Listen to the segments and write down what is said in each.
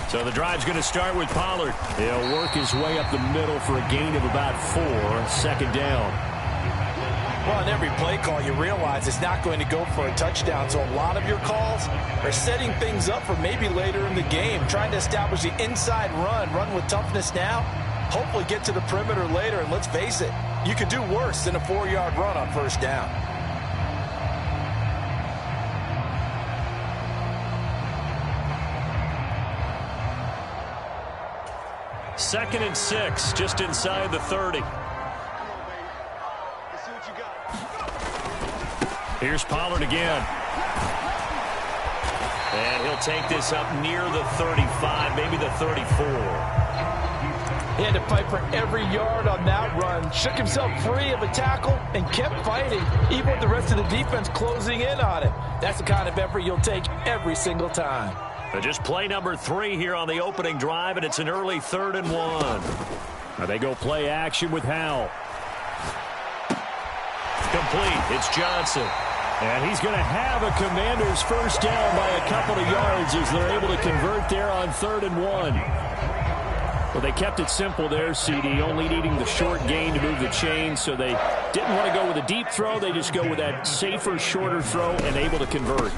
So the drive's going to start with Pollard. He'll work his way up the middle for a gain of about 4, 2nd down. Well, on every play call, you realize it's not going to go for a touchdown. So a lot of your calls are setting things up for maybe later in the game, trying to establish the inside run with toughness now, hopefully get to the perimeter later. And let's face it, you could do worse than a 4-yard run on 1st down. Second and 6, just inside the 30. Here's Pollard again. And he'll take this up near the 35, maybe the 34. He had to fight for every yard on that run. Shook himself free of a tackle and kept fighting, even with the rest of the defense closing in on him. That's the kind of effort you'll take every single time. But just play number 3 here on the opening drive, and it's an early 3rd and 1. Now they go play action with Howell. Complete. It's Johnson. And he's going to have a Commanders 1st down by a couple of yards as they're able to convert there on 3rd and 1. Well, they kept it simple there, CD, only needing the short gain to move the chain, so they didn't want to go with a deep throw. They just go with that safer, shorter throw and able to convert.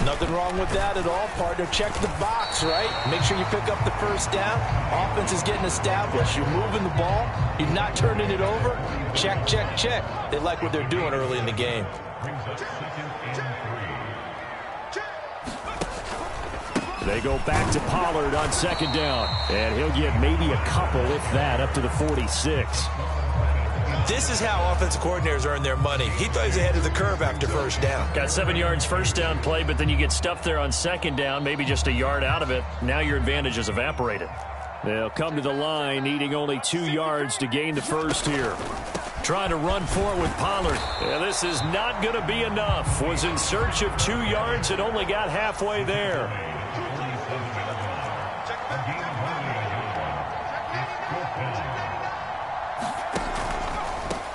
Nothing wrong with that at all, partner. Check the box, right? Make sure you pick up the 1st down. Offense is getting established. You're moving the ball. You're not turning it over. Check, check, check. They like what they're doing early in the game. They go back to Pollard on 2nd down. And he'll get maybe a couple, if that, up to the 46. This is how offensive coordinators earn their money. He thought he was ahead of the curve after 1st down. Got 7 yards 1st down play, but then you get stuffed there on 2nd down, maybe just a yard out of it. Now your advantage is evaporated. They'll come to the line, needing only 2 yards to gain the 1st here. Trying to run for it with Pollard. Yeah, this is not going to be enough. Was in search of 2 yards and only got halfway there.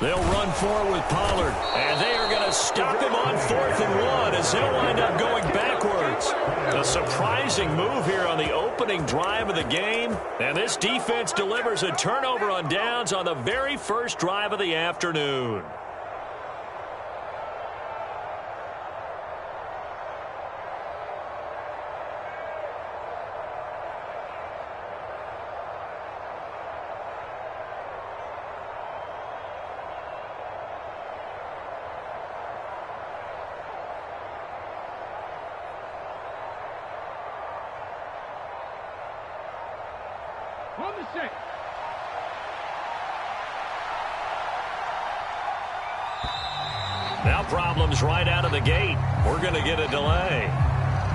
They'll run for it with Pollard. And they are going to stop him on 4th and 1 as he'll wind up going backwards. A surprising move here on the opening drive of the game. And this defense delivers a turnover on downs on the very first drive of the afternoon. Now problems right out of the gate. We're going to get a delay.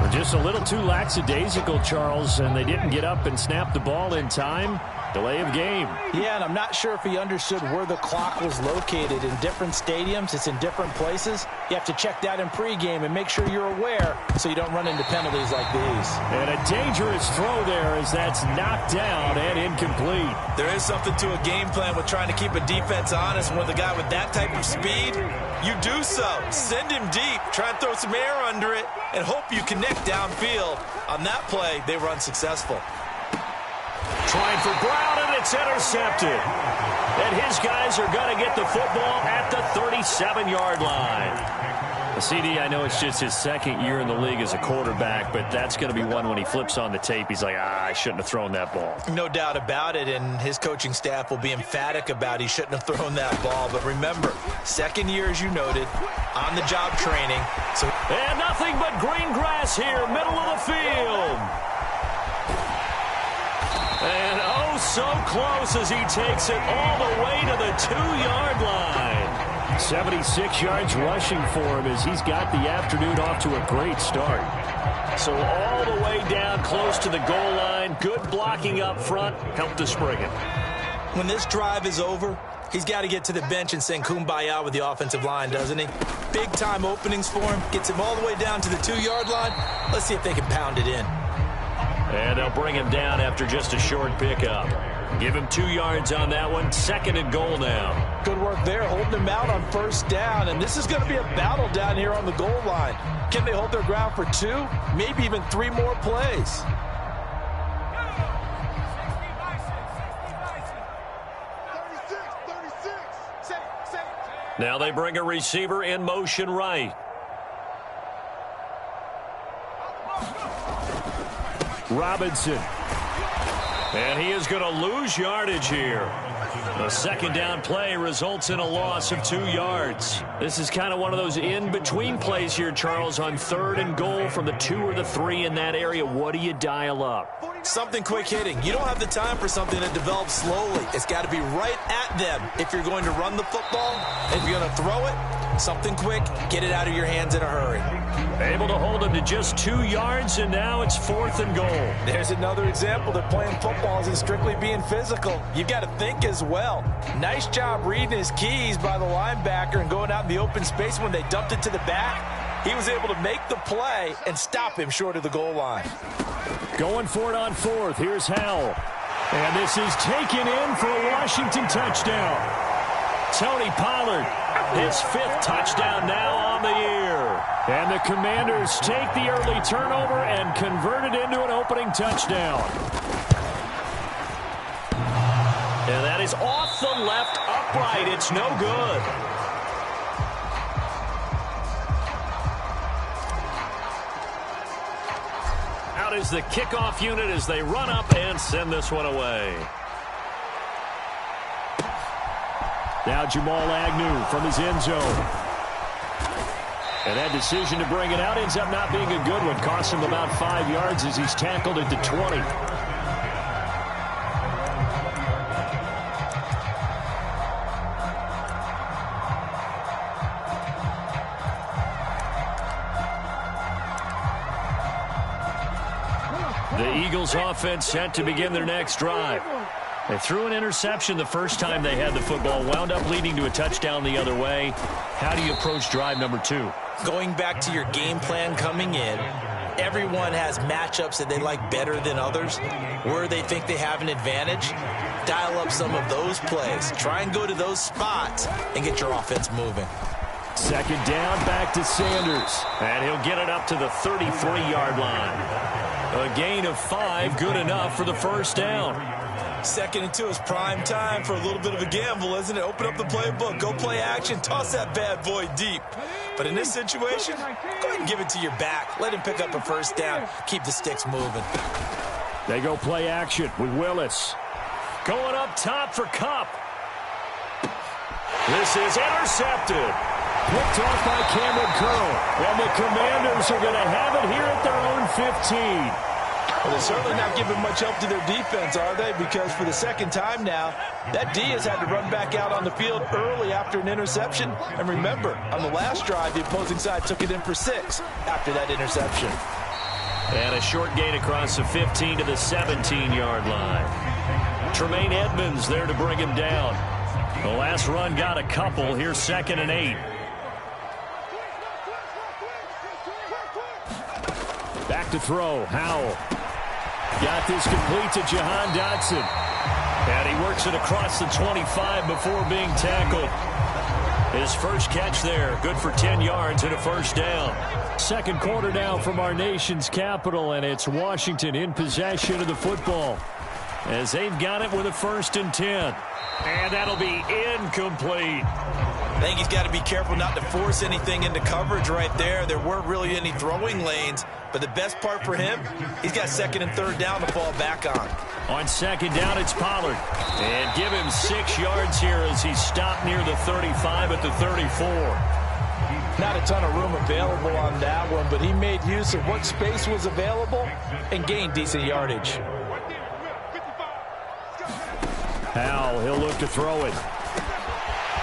We're just a little too lackadaisical, Charles, and they didn't get up and snap the ball in time. Delay of game. Yeah, and I'm not sure if he understood where the clock was located. In different stadiums, it's in different places. You have to check that in pregame and make sure you're aware so you don't run into penalties like these. And a dangerous throw there as that's knocked down and incomplete. There is something to a game plan with trying to keep a defense honest. When with a guy with that type of speed, you do so. Send him deep, try and throw some air under it, and hope you connect downfield. On that play, they were unsuccessful. Trying for Brown, and it's intercepted. And his guys are going to get the football at the 37-yard line. CD, I know it's just his 2nd year in the league as a quarterback, but that's going to be one when he flips on the tape. He's like, I shouldn't have thrown that ball. No doubt about it, and his coaching staff will be emphatic about he shouldn't have thrown that ball. But remember, 2nd year, as you noted, on-the-job training. And nothing but green grass here, middle of the field. And oh, so close as he takes it all the way to the 2-yard line. 76 yards rushing for him as he's got the afternoon off to a great start. So all the way down close to the goal line. Good blocking up front. Helped to spring it. When this drive is over, he's got to get to the bench and sing kumbaya with the offensive line, doesn't he? Big-time openings for him. Gets him all the way down to the 2-yard line. Let's see if they can pound it in. And they'll bring him down after just a short pickup. Give him 2 yards on that one. 2nd and goal now. Good work there, holding him out on 1st down. And this is going to be a battle down here on the goal line. Can they hold their ground for 2, maybe even 3 more plays? Now they bring a receiver in motion right. Robinson. And he is going to lose yardage here. The second down play results in a loss of 2 yards. This is kind of one of those in-between plays here, Charles, on 3rd and goal from the 2 or the 3 in that area. What do you dial up? Something quick hitting. You don't have the time for something that develops slowly. It's got to be right at them if you're going to run the football. If you're going to throw it, something quick, get it out of your hands in a hurry. Able to hold him to just 2 yards, and now it's 4th and goal. There's another example that playing football isn't strictly being physical. You've got to think as well. Nice job reading his keys by the linebacker and going out in the open space when they dumped it to the back. He was able to make the play and stop him short of the goal line. Going for it on 4th. Here's Howell. And this is taken in for a Washington touchdown. Tony Pollard, his 5th touchdown now on the year. And the Commanders take the early turnover and convert it into an opening touchdown. And that is off the left upright. It's no good. Out is the kickoff unit as they run up and send this one away. Now Jamal Agnew from his end zone. And that decision to bring it out ends up not being a good one. Costs him about 5 yards as he's tackled at the 20. The Eagles offense set to begin their next drive. They threw an interception the first time they had the football, wound up leading to a touchdown the other way. How do you approach drive number 2? Going back to your game plan coming in, everyone has matchups that they like better than others, where they think they have an advantage. Dial up some of those plays. Try and go to those spots and get your offense moving. Second down, back to Sanders. And he'll get it up to the 33-yard line. A gain of 5, good enough for the first down. 2nd and 2 is prime time for a little bit of a gamble, isn't it? Open up the playbook, go play action, toss that bad boy deep. But in this situation, go ahead and give it to your back. Let him pick up a first down. Keep the sticks moving. They go play action with Willis. Going up top for Kupp. This is intercepted. Picked off by Cameron Curl. And the Commanders are going to have it here at their own 15. Well, they're certainly not giving much help to their defense, are they? Because for the second time now, that D has had to run back out on the field early after an interception. And remember, on the last drive, the opposing side took it in for 6 after that interception. And a short gain across the 15 to the 17-yard line. Tremaine Edmonds there to bring him down. The last run got a couple. Here's 2nd and 8. Back to throw. Howell. Got this complete to Jahan Dotson. And he works it across the 25 before being tackled. His first catch there. Good for 10 yards and a first down. Second quarter now from our nation's capital, and it's Washington in possession of the football as they've got it with a 1st and 10. And that'll be incomplete. I think he's got to be careful not to force anything into coverage right there. There weren't really any throwing lanes, but the best part for him, he's got 2nd and 3rd down to fall back on. On 2nd down, it's Pollard. And give him 6 yards here as he's stopped near the 35 at the 34. Not a ton of room available on that one, but he made use of what space was available and gained decent yardage. Howell, he'll look to throw it.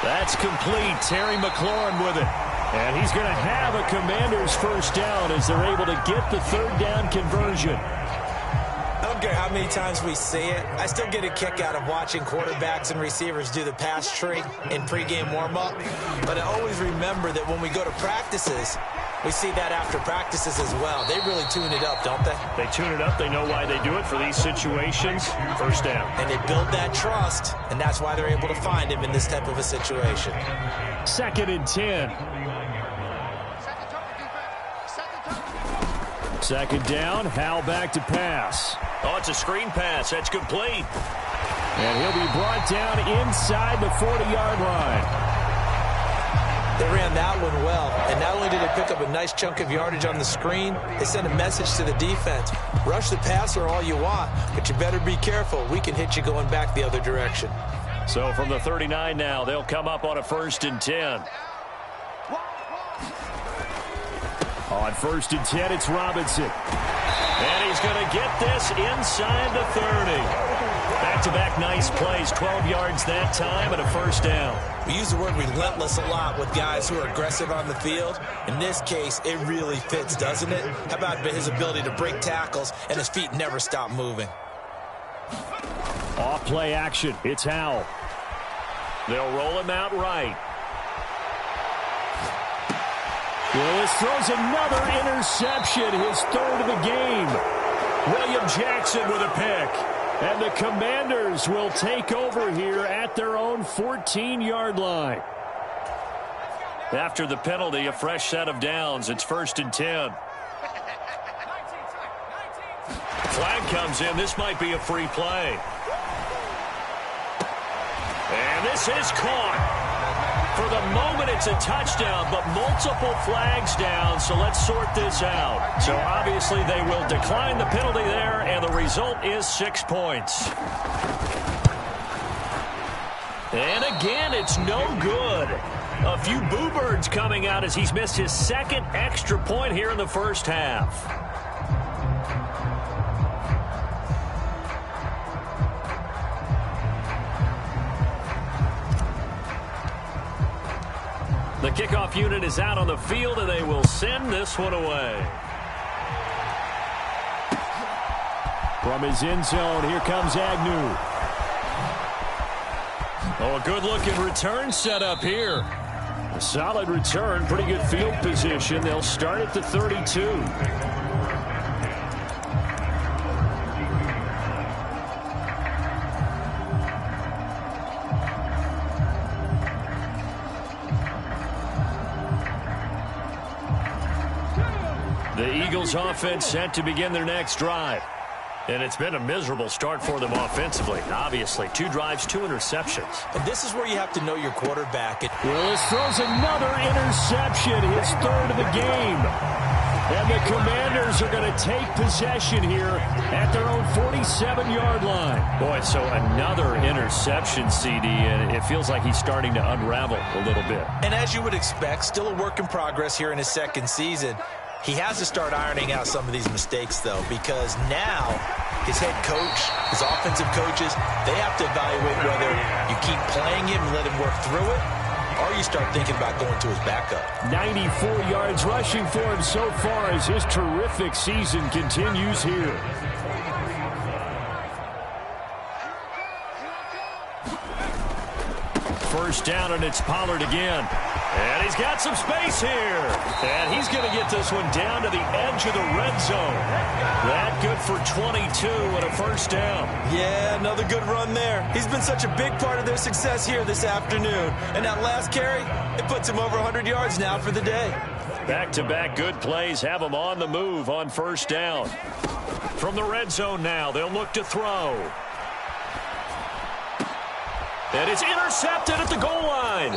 That's complete. Terry McLaurin with it. And he's going to have a Commanders first down as they're able to get the 3rd down conversion. I don't care how many times we say it, I still get a kick out of watching quarterbacks and receivers do the pass tree in pregame warm-up. But I always remember that when we go to practices, we see that after practices as well. They really tune it up, don't they? They tune it up. They know why they do it for these situations. First down. And they build that trust, and that's why they're able to find him in this type of a situation. 2nd and 10. 2nd down. Howell back to pass. Oh, it's a screen pass. That's complete. And he'll be brought down inside the 40-yard line. They ran that one well, and not only did they pick up a nice chunk of yardage on the screen, they sent a message to the defense. Rush the passer all you want, but you better be careful. We can hit you going back the other direction. So from the 39 now, they'll come up on a 1st and 10. On 1st and 10, it's Robinson. And he's going to get this inside the 30. Back-to-back nice plays, 12 yards that time and a 1st down. We use the word relentless a lot with guys who are aggressive on the field. In this case, it really fits, doesn't it? How about his ability to break tackles and his feet never stop moving? Off play action. It's Howell. They'll roll him out right. Willis throws another interception, his 3rd of the game. William Jackson with a pick. And the Commanders will take over here at their own 14-yard line. After the penalty, a fresh set of downs. It's 1st and 10. Flag comes in. This might be a free play. And this is caught. For the moment, it's a touchdown, but multiple flags down, so let's sort this out. So obviously they will decline the penalty there, and the result is 6 points. And again, it's no good. A few boo birds coming out as he's missed his 2nd extra point here in the 1st half. The kickoff unit is out on the field, and they will send this one away. From his end zone, here comes Agnew. Oh, a good-looking return set up here. A solid return, pretty good field position. They'll start at the 32. The Eagles offense set to begin their next drive. And it's been a miserable start for them offensively. Obviously, 2 drives, 2 interceptions. And this is where you have to know your quarterback. Willis throws another interception, his 3rd of the game. And the Commanders are going to take possession here at their own 47-yard line. Boy, so another interception, CD, and it feels like he's starting to unravel a little bit. And as you would expect, still a work in progress here in his 2nd season. He has to start ironing out some of these mistakes, though, because now his head coach, his offensive coaches, they have to evaluate whether you keep playing him and let him work through it, or you start thinking about going to his backup. 94 yards rushing for him so far as his terrific season continues here. First down, and it's Pollard again. And he's got some space here. And he's going to get this one down to the edge of the red zone. That good for 22 and a 1st down. Yeah, another good run there. He's been such a big part of their success here this afternoon. And that last carry, it puts him over 100 yards now for the day. Back-to-back good plays have him on the move on 1st down. From the red zone now, they'll look to throw. And it's intercepted at the goal line.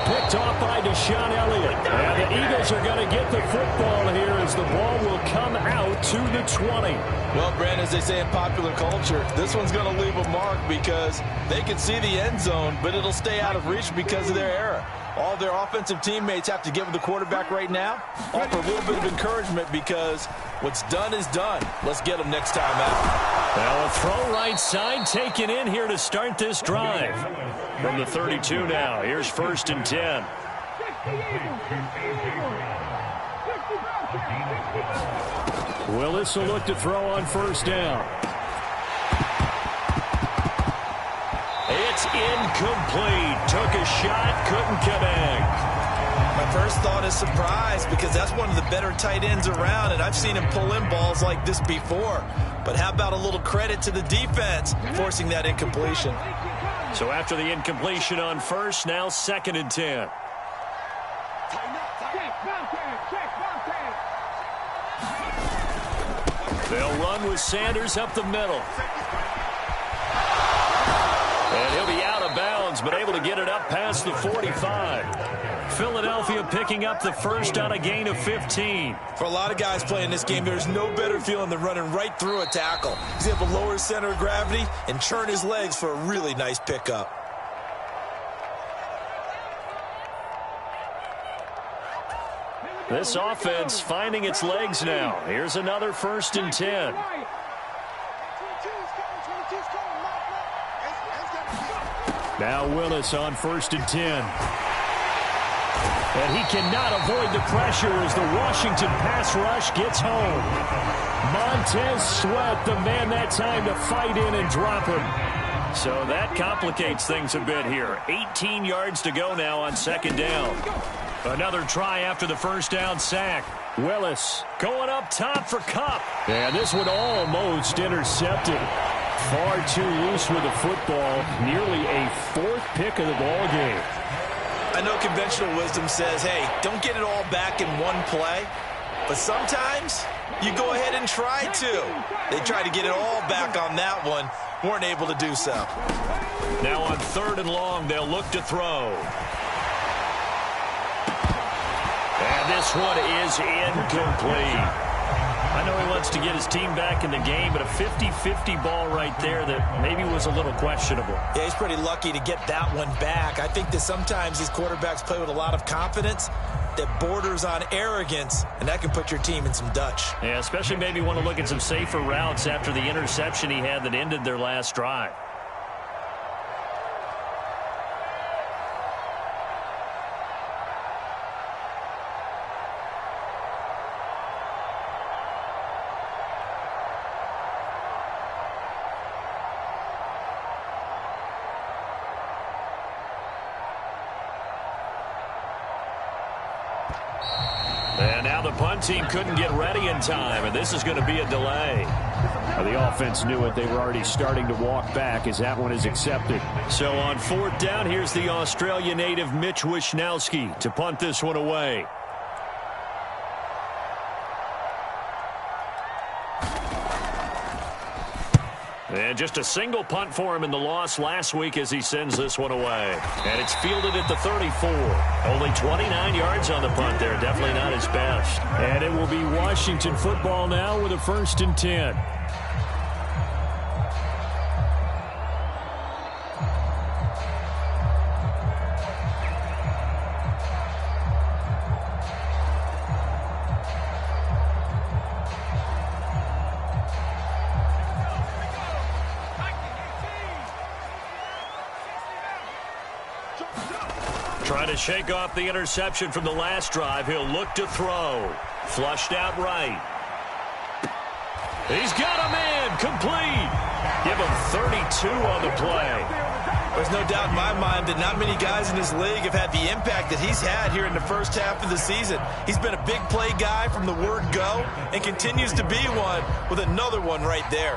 Picked off by Deshaun Elliott. And the Eagles are going to get the football here as the ball will come out to the 20. Well, Brandon, as they say in popular culture, this one's going to leave a mark because they can see the end zone, but it'll stay out of reach because of their error. All their offensive teammates have to give the quarterback right now, offer a little bit of encouragement because what's done is done. Let's get them next time out. Well, a throw right side taken in here to start this drive. From the 32 now, here's 1st and 10. Willis will look to throw on 1st down. It's incomplete. Took a shot, couldn't connect. My first thought is surprise because that's one of the better tight ends around, and I've seen him pull in balls like this before. But how about a little credit to the defense forcing that incompletion? So after the incompletion on 1st, now 2nd and 10. They'll run with Sanders up the middle. And he'll be out of bounds, but able to get it up past the 45. Philadelphia picking up the first on a gain of 15. For a lot of guys playing this game, there's no better feeling than running right through a tackle. He's able to lower his center of gravity and turn his legs for a really nice pickup. This offense finding its legs now. Here's another 1st and 10. Now Willis on 1st and 10. And he cannot avoid the pressure as the Washington pass rush gets home. Montez Sweat, the man that time to fight in and drop him. So that complicates things a bit here. 18 yards to go now on 2nd down. Another try after the first down sack. Willis going up top for Kupp. And this one almost intercepted. Far too loose with the football. Nearly a 4th pick of the ball game. I know conventional wisdom says, hey, don't get it all back in one play. But sometimes you go ahead and try to. They tried to get it all back on that one. Weren't able to do so. Now on 3rd and long, they'll look to throw. And this one is incomplete. I know he wants to get his team back in the game, but a 50-50 ball right there that maybe was a little questionable. Yeah, he's pretty lucky to get that one back. I think that sometimes these quarterbacks play with a lot of confidence that borders on arrogance, and that can put your team in some Dutch. Yeah, especially maybe want to look at some safer routes after the interception he had that ended their last drive. And now the punt team couldn't get ready in time, and this is going to be a delay. Well, the offense knew it. They were already starting to walk back as that one is accepted. So on 4th down, here's the Australia native Mitch Wishnowsky to punt this one away. And just a single punt for him in the loss last week as he sends this one away. And it's fielded at the 34. Only 29 yards on the punt there. Definitely not his best. And it will be Washington football now with a 1st and 10. Trying to shake off the interception from the last drive. He'll look to throw. Flushed out right. He's got a man. Complete. Give him 32 on the play. There's no doubt in my mind that not many guys in this league have had the impact that he's had here in the first half of the season. He's been a big play guy from the word go and continues to be one with another one right there.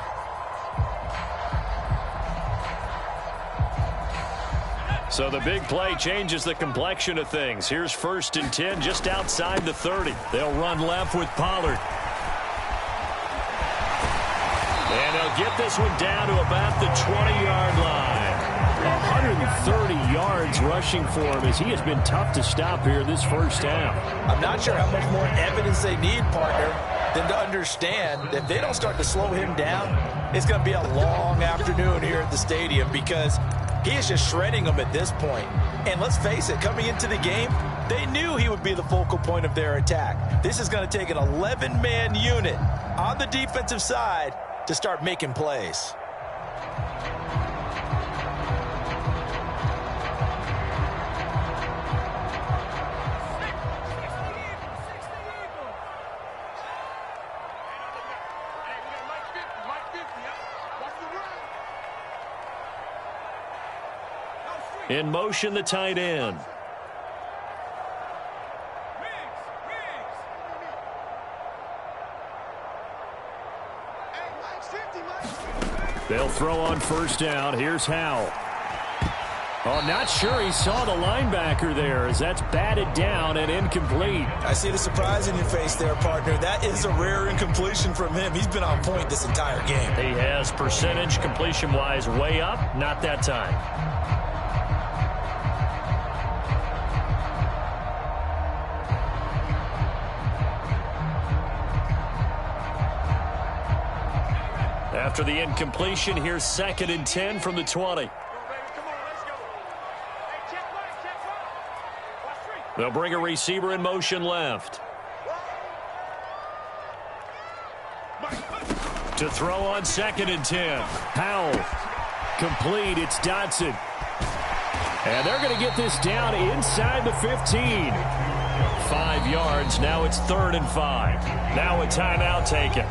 So the big play changes the complexion of things. Here's 1st and 10 just outside the 30. They'll run left with Pollard. And they'll get this one down to about the 20-yard line. 130 yards rushing for him as he has been tough to stop here this first half. I'm not sure how much more evidence they need, partner, than to understand that if they don't start to slow him down, it's going to be a long afternoon here at the stadium because he is just shredding them at this point. And let's face it, coming into the game, they knew he would be the focal point of their attack. This is going to take an 11-man unit on the defensive side to start making plays. In motion, the tight end. They'll throw on 1st down. Here's Howell. Oh, not sure he saw the linebacker there as that's batted down and incomplete. I see the surprise in your face there, partner. That is a rare incompletion from him. He's been on point this entire game. He has percentage completion-wise way up. Not that time. After the incompletion, here's 2nd and 10 from the 20. They'll bring a receiver in motion left. To throw on 2nd and 10. Powell. Complete. It's Dotson. And they're going to get this down inside the 15. 5 yards. Now it's 3rd and 5. Now a timeout taken.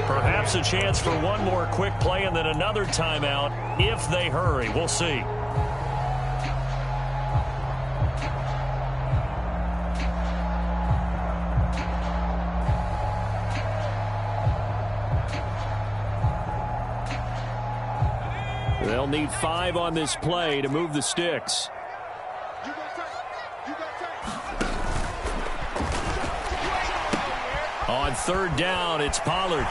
Perhaps a chance for one more quick play and then another timeout if they hurry. We'll see. They'll need 5 on this play to move the sticks. On 3rd down, it's Pollard.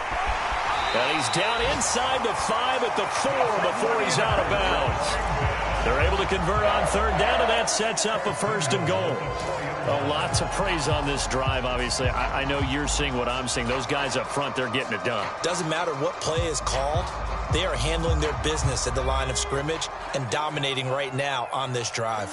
And he's down inside the 5 at the 4 before he's out of bounds. They're able to convert on 3rd down, and that sets up a 1st and goal. Oh, lots of praise on this drive, obviously. I know you're seeing what I'm seeing. Those guys up front, they're getting it done. Doesn't matter what play is called. They are handling their business at the line of scrimmage and dominating right now on this drive.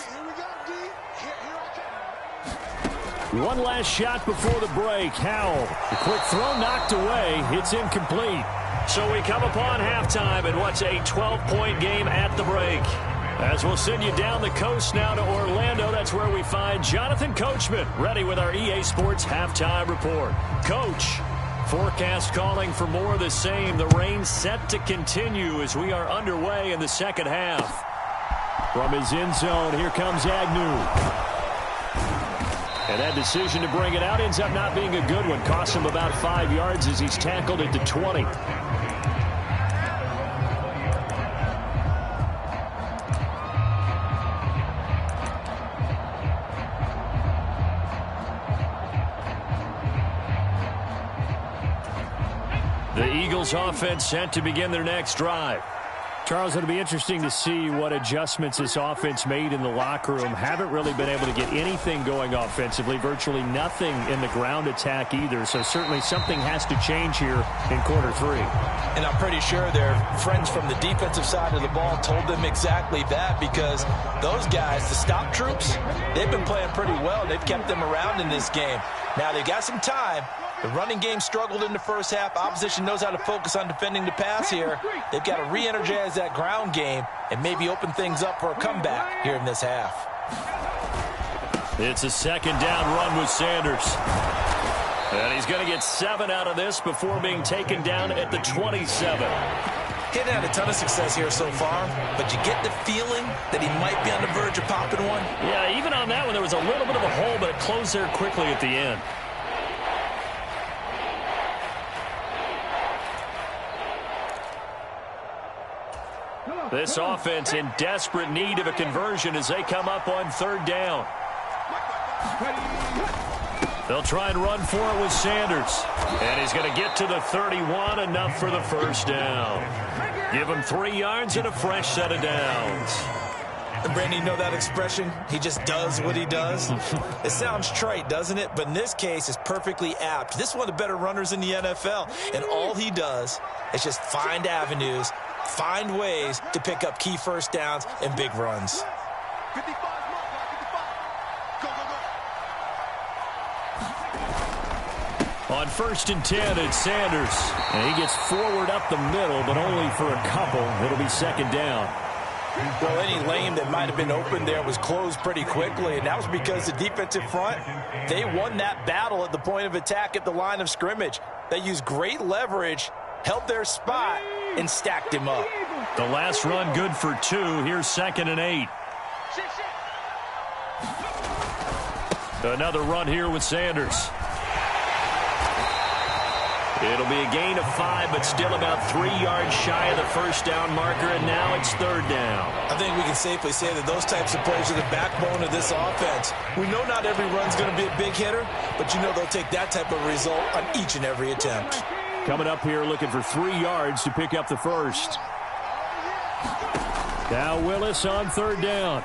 One last shot before the break. Howell. The quick throw knocked away. It's incomplete. So we come upon halftime and what's a 12-point game at the break. As we'll send you down the coast now to Orlando, that's where we find Jonathan Coachman ready with our EA Sports Halftime Report. Coach, forecast calling for more of the same. The rain set to continue as we are underway in the second half. From his end zone, here comes Agnew. And that decision to bring it out ends up not being a good one. Costs him about 5 yards as he's tackled at the 20. The Eagles offense set to begin their next drive. Charles, it'll be interesting to see what adjustments this offense made in the locker room. Haven't really been able to get anything going offensively, virtually nothing in the ground attack either. So certainly something has to change here in quarter 3. And I'm pretty sure their friends from the defensive side of the ball told them exactly that, because those guys, the stop troops, they've been playing pretty well. They've kept them around in this game. Now they've got some time. The running game struggled in the first half. Opposition knows how to focus on defending the pass here. They've got to re-energize that ground game and maybe open things up for a comeback here in this half. It's a 2nd down run with Sanders. And he's going to get 7 out of this before being taken down at the 27. He's had a ton of success here so far, but you get the feeling that he might be on the verge of popping one. Yeah, even on that one, there was a little bit of a hole, but it closed there quickly at the end. This offense in desperate need of a conversion as they come up on 3rd down. They'll try and run for it with Sanders. And he's going to get to the 31, enough for the 1st down. Give him 3 yards and a fresh set of downs. And Brandon, you know that expression? He just does what he does. It sounds trite, doesn't it? But in this case, it's perfectly apt. This is one of the better runners in the NFL. And all he does is just find avenues, find ways to pick up key 1st downs and big runs. On 1st and 10, it's Sanders. And he gets forward up the middle, but only for a couple. It'll be 2nd down. Well, any lane that might have been open there was closed pretty quickly, and that was because the defensive front, they won that battle at the point of attack at the line of scrimmage. They used great leverage, held their spot, and stacked him up. The last run good for 2. Here's 2nd and 8. Another run here with Sanders. It'll be a gain of 5, but still about 3 yards shy of the 1st down marker, and now it's 3rd down. I think we can safely say that those types of plays are the backbone of this offense. We know not every run's going to be a big hitter, but you know they'll take that type of result on each and every attempt. Coming up here looking for 3 yards to pick up the 1st. Now Willis on 3rd down.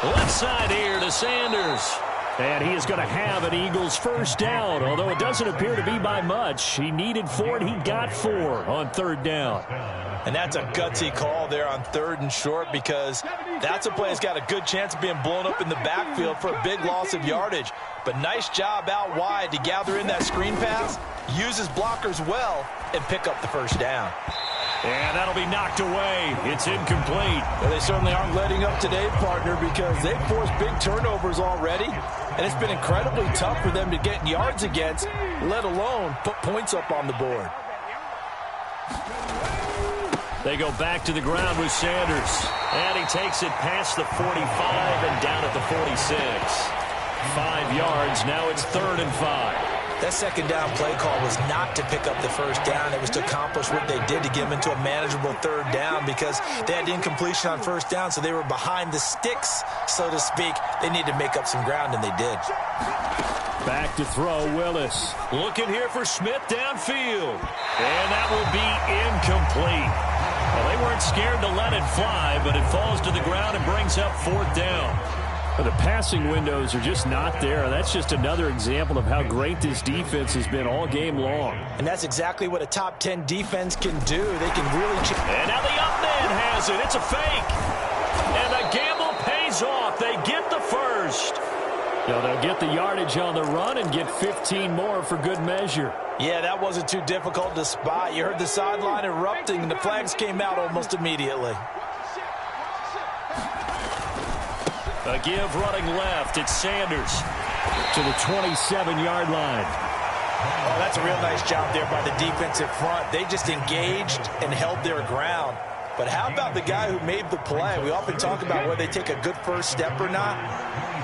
Left side here to Sanders. And he is going to have an Eagles first down, although it doesn't appear to be by much. He needed 4, and he got 4 on 3rd down. And that's a gutsy call there on 3rd and short, because that's a play that's got a good chance of being blown up in the backfield for a big loss of yardage. But nice job out wide to gather in that screen pass, use his blockers well, and pick up the first down. And that'll be knocked away. It's incomplete. Well, they certainly aren't letting up today, partner, because they've forced big turnovers already, and it's been incredibly tough for them to get yards against, let alone put points up on the board. They go back to the ground with Sanders. And he takes it past the 45 and down at the 46. 5 yards. Now it's 3rd and 5. That second down play call was not to pick up the first down. It was to accomplish what they did to get them into a manageable 3rd down, because they had incompletion on first down, so they were behind the sticks, so to speak. They needed to make up some ground, and they did. Back to throw, Willis. Looking here for Smith downfield. And that will be incomplete. Well, they weren't scared to let it fly, but it falls to the ground and brings up 4th down. But the passing windows are just not there. That's just another example of how great this defense has been all game long. And that's exactly what a top 10 defense can do. They can really... And now the up man has it. It's a fake. And the gamble pays off. They get the first. Now they'll get the yardage on the run and get 15 more for good measure. Yeah, that wasn't too difficult to spot. You heard the sideline erupting, and the flags came out almost immediately. A give running left. It's Sanders to the 27-yard line. Oh, that's a real nice job there by the defensive front. They just engaged and held their ground. But how about the guy who made the play? We often talk about whether they take a good first step or not.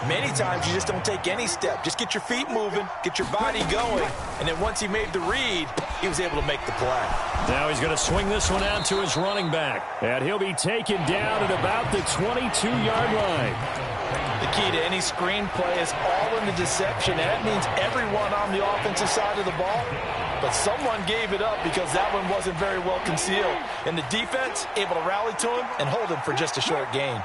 Many times you just don't take any step. Just get your feet moving, get your body going, and then once he made the read, he was able to make the play. Now he's going to swing this one out to his running back, and he'll be taken down at about the 22-yard line. The key to any screen play is all in the deception. That means everyone on the offensive side of the ball, but someone gave it up because that one wasn't very well concealed. And the defense able to rally to him and hold him for just a short gain.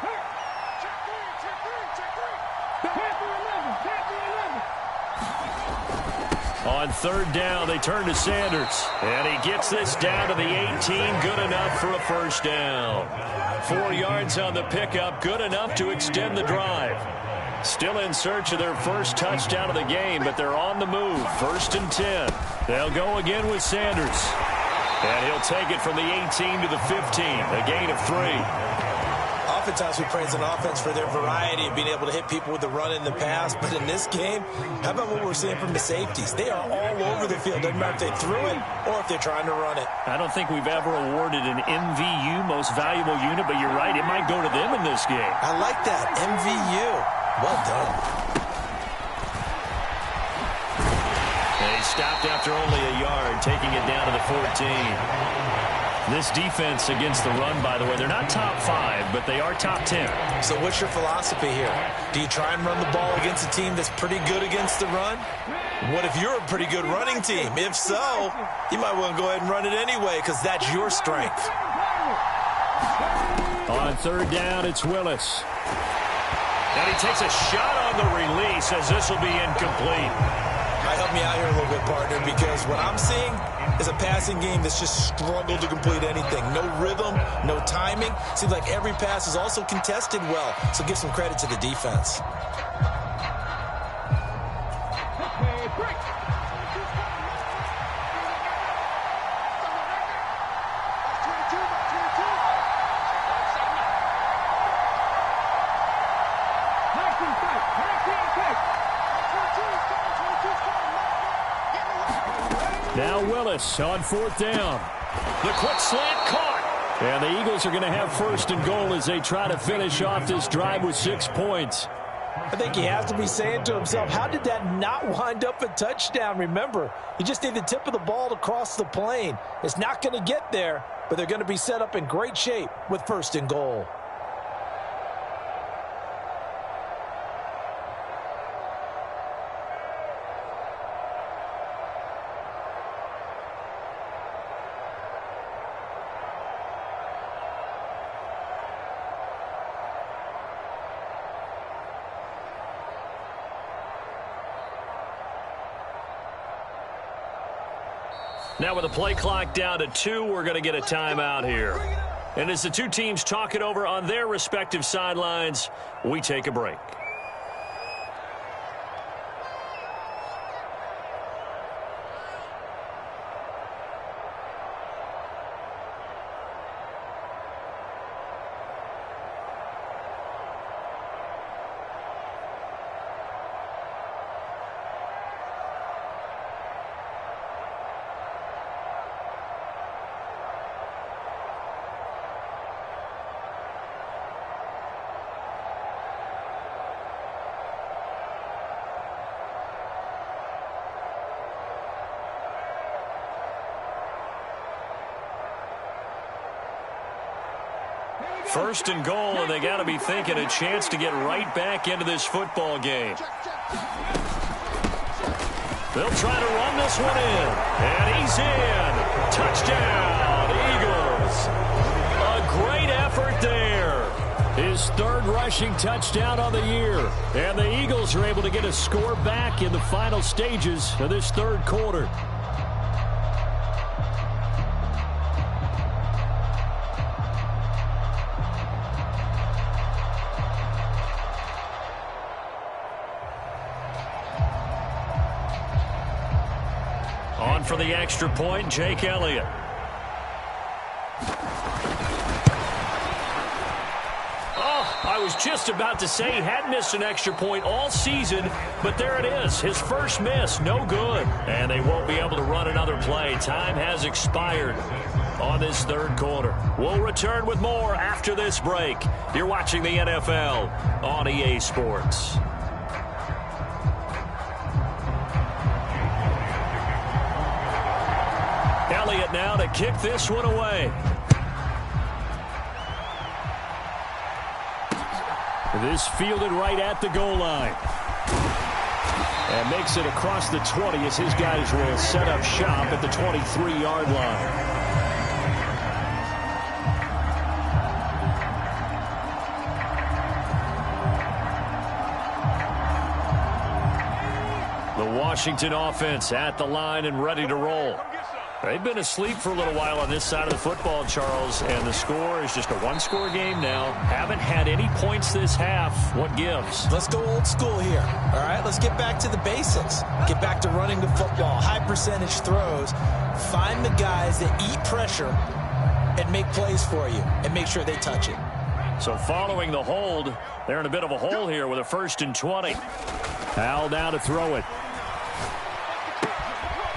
On 3rd down, they turn to Sanders. And he gets this down to the 18. Good enough for a first down. 4 yards on the pickup. Good enough to extend the drive. Still in search of their first touchdown of the game, but they're on the move. 1st and 10. They'll go again with Sanders. And he'll take it from the 18 to the 15. A gain of 3. Oftentimes we praise an offense for their variety of being able to hit people with the run in the pass. But in this game, how about what we're seeing from the safeties? They are all over the field. Doesn't matter if they threw it or if they're trying to run it. I don't think we've ever awarded an MVU, most valuable unit, but you're right, it might go to them in this game. I like that, MVU. Well done. They stopped after only a yard, taking it down to the 14. This defense against the run, by the way, they're not top 5, but they are top 10. So what's your philosophy here? Do you try and run the ball against a team that's pretty good against the run? What if you're a pretty good running team? If so, you might want to go ahead and run it anyway, because that's your strength. On 3rd down, it's Willis. And he takes a shot on the release as this will be incomplete. Help me out here a little bit, partner, because what I'm seeing is a passing game that's just struggled to complete anything. No rhythm, no timing. Seems like every pass is also contested well, so give some credit to the defense. Now Willis on 4th down. The quick slant caught. And the Eagles are going to have 1st and goal as they try to finish off this drive with 6 points. I think he has to be saying to himself, how did that not wind up a touchdown? Remember, you just need the tip of the ball to cross the plane. It's not going to get there, but they're going to be set up in great shape with 1st and goal. Now with the play clock down to 2, we're going to get a timeout here. And as the two teams talk it over on their respective sidelines, we take a break. First and goal, and they got to be thinking a chance to get right back into this football game. They'll try to run this one in, and he's in. Touchdown, Eagles. A great effort there. His third rushing touchdown on the year, and the Eagles are able to get a score back in the final stages of this third quarter. On for the extra point, Jake Elliott. Oh, I was just about to say he hadn't missed an extra point all season, but there it is. His first miss, no good. And they won't be able to run another play. Time has expired on this third quarter. We'll return with more after this break. You're watching the NFL on EA Sports. Elliott now to kick this one away. This fielded right at the goal line. And makes it across the 20 as his guys will set up shop at the 23-yard line. The Washington offense at the line and ready to roll. They've been asleep for a little while on this side of the football, Charles, and the score is just a one-score game now. Haven't had any points this half. What gives? Let's go old school here, all right? Let's get back to the basics. Get back to running the football, high-percentage throws. Find the guys that eat pressure and make plays for you and make sure they touch it. So following the hold, they're in a bit of a hole here with a 1st and 20. Hal now to throw it.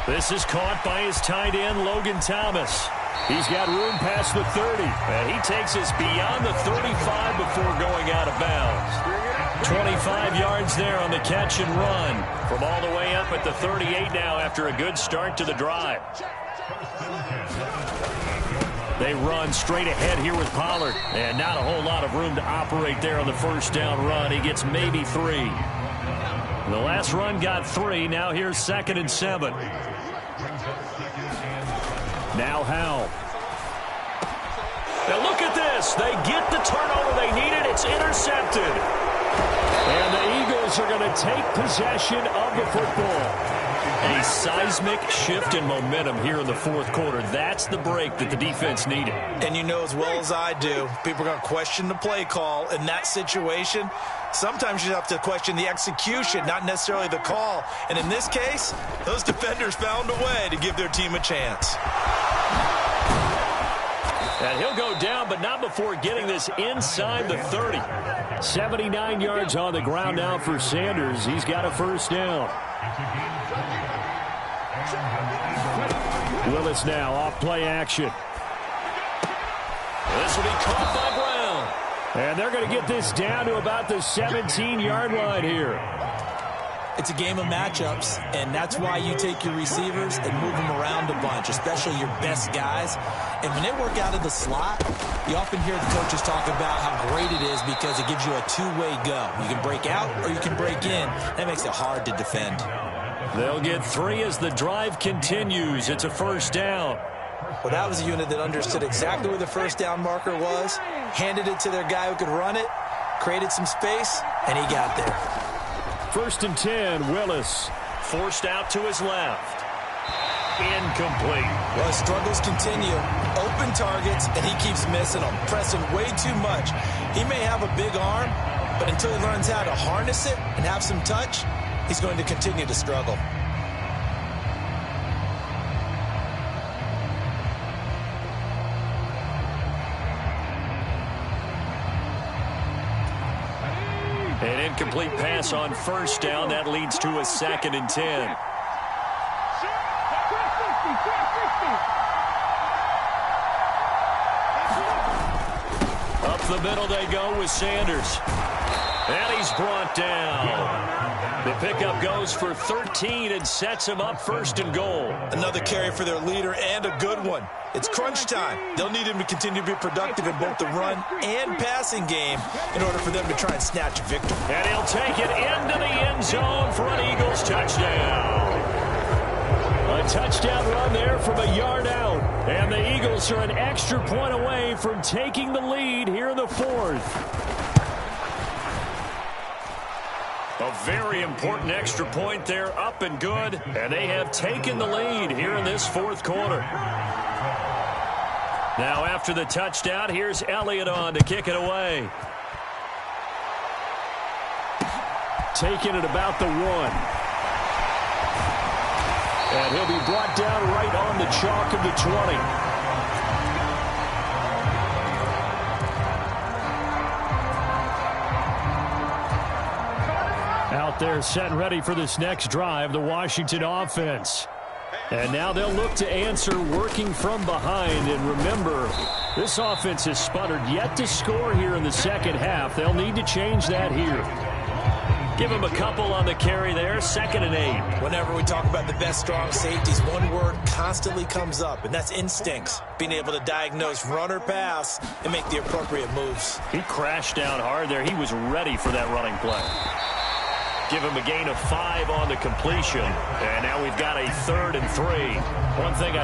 This is caught by his tight end, Logan Thomas. He's got room past the 30, and he takes us beyond the 35 before going out of bounds. 25 yards there on the catch and run from all the way up at the 38 now after a good start to the drive. They run straight ahead here with Pollard, and not a whole lot of room to operate there on the first down run. He gets maybe 3. The last run got 3. Now here's 2nd and 7. Now Howell. Now look at this. They get the turnover they needed. It's intercepted. And the Eagles are going to take possession of the football. A seismic shift in momentum here in the fourth quarter. That's the break that the defense needed. And you know as well as I do, people are going to question the play call in that situation. Sometimes you have to question the execution, not necessarily the call. And in this case, those defenders found a way to give their team a chance. And he'll go down, but not before getting this inside the 30. 79 yards on the ground now for Sanders. He's got a first down. Willis now off play action. This will be caught by Brown. And they're going to get this down to about the 17-yard line here. It's a game of matchups, and that's why you take your receivers and move them around a bunch, especially your best guys. And when they work out of the slot, you often hear the coaches talk about how great it is because it gives you a two-way go. You can break out or you can break in. That makes it hard to defend. They'll get 3 as the drive continues. It's a first down. Well, that was a unit that understood exactly where the first down marker was, handed it to their guy who could run it, created some space, and he got there. 1st and 10, Willis. Forced out to his left. incomplete. Well, his struggles continue. Open targets, and he keeps missing them, pressing way too much. He may have a big arm, but until he learns how to harness it and have some touch, he's going to continue to struggle. An incomplete pass on first down. That leads to a 2nd and 10. Up the middle they go with Sanders. And he's brought down. The pickup goes for 13 and sets him up 1st and goal. Another carry for their leader, and a good one. It's crunch time. They'll need him to continue to be productive in both the run and passing game in order for them to try and snatch a victory. And he'll take it into the end zone for an Eagles touchdown. A touchdown run there from a yard out. And the Eagles are an extra point away from taking the lead here in the 4th. A very important extra point there, up and good. And they have taken the lead here in this 4th quarter. Now after the touchdown, here's Elliott on to kick it away. Taking it about the 1. And he'll be brought down right on the chalk of the 20. Out there set and ready for this next drive, the Washington offense. And now they'll look to answer working from behind. And remember, this offense has sputtered yet to score here in the second half. They'll need to change that here. Give him a couple on the carry there, 2nd and 8. Whenever we talk about the best strong safeties, one word constantly comes up, and that's instincts. Being able to diagnose run or pass and make the appropriate moves. He crashed down hard there. He was ready for that running play. Give him a gain of 5 on the completion. And now we've got a 3rd and 3. One thing I